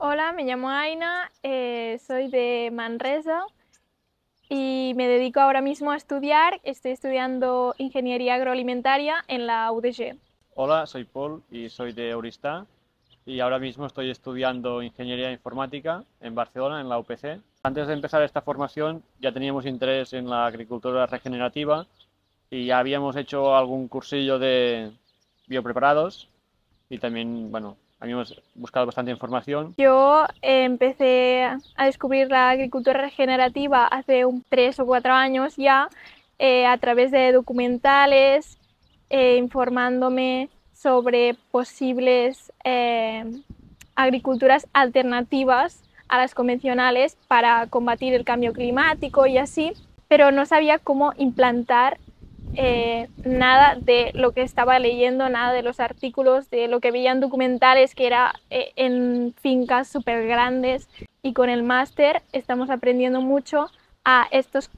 Hola, me llamo Aina, soy de Manresa y me dedico ahora mismo a estudiar. Estoy estudiando Ingeniería Agroalimentaria en la UDG. Hola, soy Paul y soy de Oristá y ahora mismo estoy estudiando Ingeniería Informática en Barcelona, en la UPC. Antes de empezar esta formación ya teníamos interés en la agricultura regenerativa y ya habíamos hecho algún cursillo de biopreparados y también, bueno, habíamos buscado bastante información. Yo empecé a descubrir la agricultura regenerativa hace 3 o 4 años ya, a través de documentales, informándome sobre posibles agriculturas alternativas a las convencionales para combatir el cambio climático y así, pero no sabía cómo implantar nada de lo que estaba leyendo, nada de los artículos, de lo que veía en documentales, que era en fincas súper grandes. Y con el máster estamos aprendiendo mucho a estos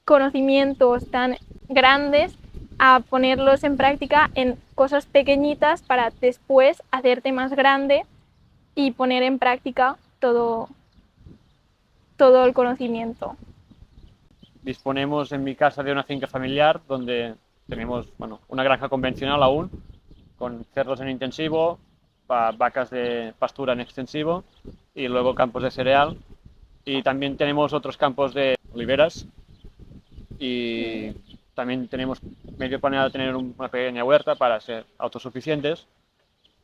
conocimientos tan grandes, a ponerlos en práctica en cosas pequeñitas para después hacerte más grande y poner en práctica todo el conocimiento. Disponemos en mi casa de una finca familiar donde tenemos, bueno, una granja convencional aún, con cerdos en intensivo, vacas de pastura en extensivo y luego campos de cereal. Y también tenemos otros campos de oliveras y también tenemos medio planeado tener una pequeña huerta para ser autosuficientes.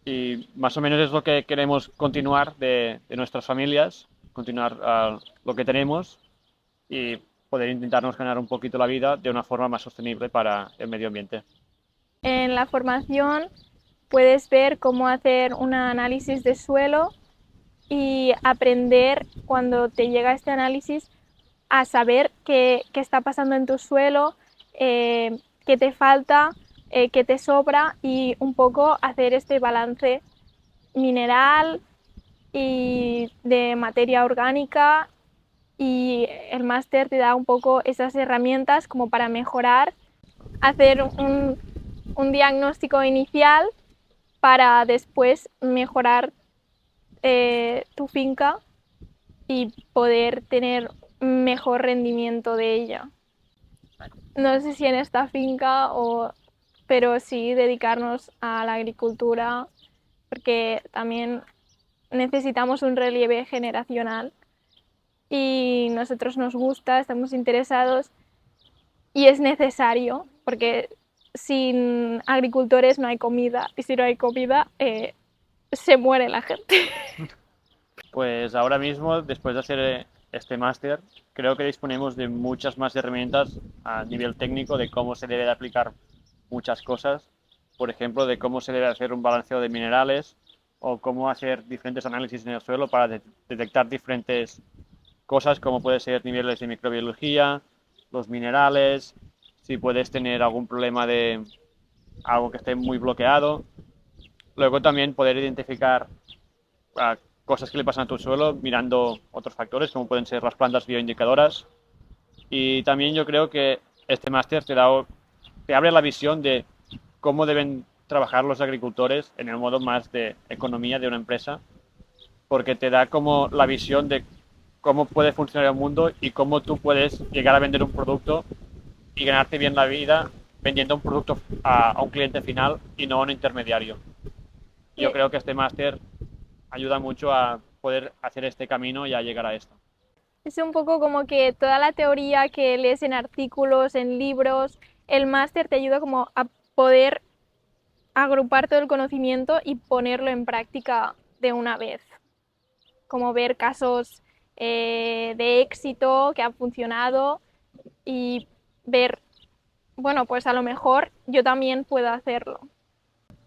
Y más o menos es lo que queremos continuar de nuestras familias, continuar lo que tenemos y poder intentarnos ganar un poquito la vida de una forma más sostenible para el medio ambiente. En la formación puedes ver cómo hacer un análisis de suelo y aprender, cuando te llega este análisis, a saber qué está pasando en tu suelo, qué te falta, qué te sobra, y un poco hacer este balance mineral y de materia orgánica. Y el máster te da un poco esas herramientas como para mejorar, hacer un diagnóstico inicial para después mejorar tu finca y poder tener mejor rendimiento de ella. No sé si en esta finca, pero sí dedicarnos a la agricultura, porque también necesitamos un relieve generacional y nosotros nos gusta, estamos interesados y es necesario, porque sin agricultores no hay comida, y si no hay comida se muere la gente. Pues ahora mismo, después de hacer este máster, creo que disponemos de muchas más herramientas a nivel técnico de cómo se debe de aplicar muchas cosas. Por ejemplo, de cómo se debe hacer un balanceo de minerales o cómo hacer diferentes análisis en el suelo para detectar diferentes cosas como puede ser niveles de microbiología, los minerales, si puedes tener algún problema de algo que esté muy bloqueado. Luego también poder identificar a cosas que le pasan a tu suelo mirando otros factores como pueden ser las plantas bioindicadoras. Y también yo creo que este máster te abre la visión de cómo deben trabajar los agricultores en el modo más de economía de una empresa, porque te da como la visión de cómo puede funcionar el mundo y cómo tú puedes llegar a vender un producto y ganarte bien la vida vendiendo un producto a un cliente final y no a un intermediario. Yo creo que este máster ayuda mucho a poder hacer este camino y a llegar a esto. Es un poco como que toda la teoría que lees en artículos, en libros, el máster te ayuda como a poder agrupar todo el conocimiento y ponerlo en práctica de una vez. Como ver casos de éxito que han funcionado y ver, bueno, pues a lo mejor yo también puedo hacerlo.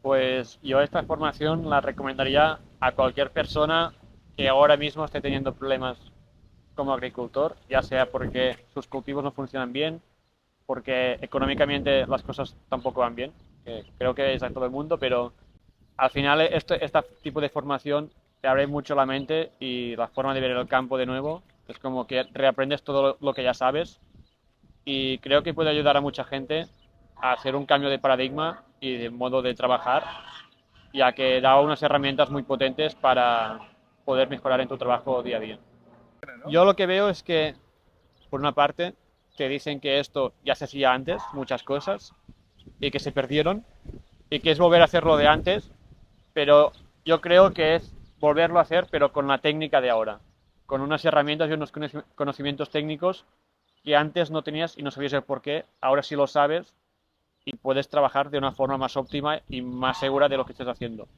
Pues yo esta formación la recomendaría a cualquier persona que ahora mismo esté teniendo problemas como agricultor, ya sea porque sus cultivos no funcionan bien, porque económicamente las cosas tampoco van bien, que creo que es a todo el mundo, pero al final este tipo de formación te abre mucho la mente y la forma de ver el campo de nuevo. Es como que reaprendes todo lo que ya sabes y creo que puede ayudar a mucha gente a hacer un cambio de paradigma y de modo de trabajar, ya que da unas herramientas muy potentes para poder mejorar en tu trabajo día a día. Yo lo que veo es que, por una parte, te dicen que esto ya se hacía antes, muchas cosas, y que se perdieron, y que es volver a hacerlo de antes, pero yo creo que es volverlo a hacer, pero con la técnica de ahora, con unas herramientas y unos conocimientos técnicos que antes no tenías y no sabías el por qué, ahora sí lo sabes y puedes trabajar de una forma más óptima y más segura de lo que estés haciendo.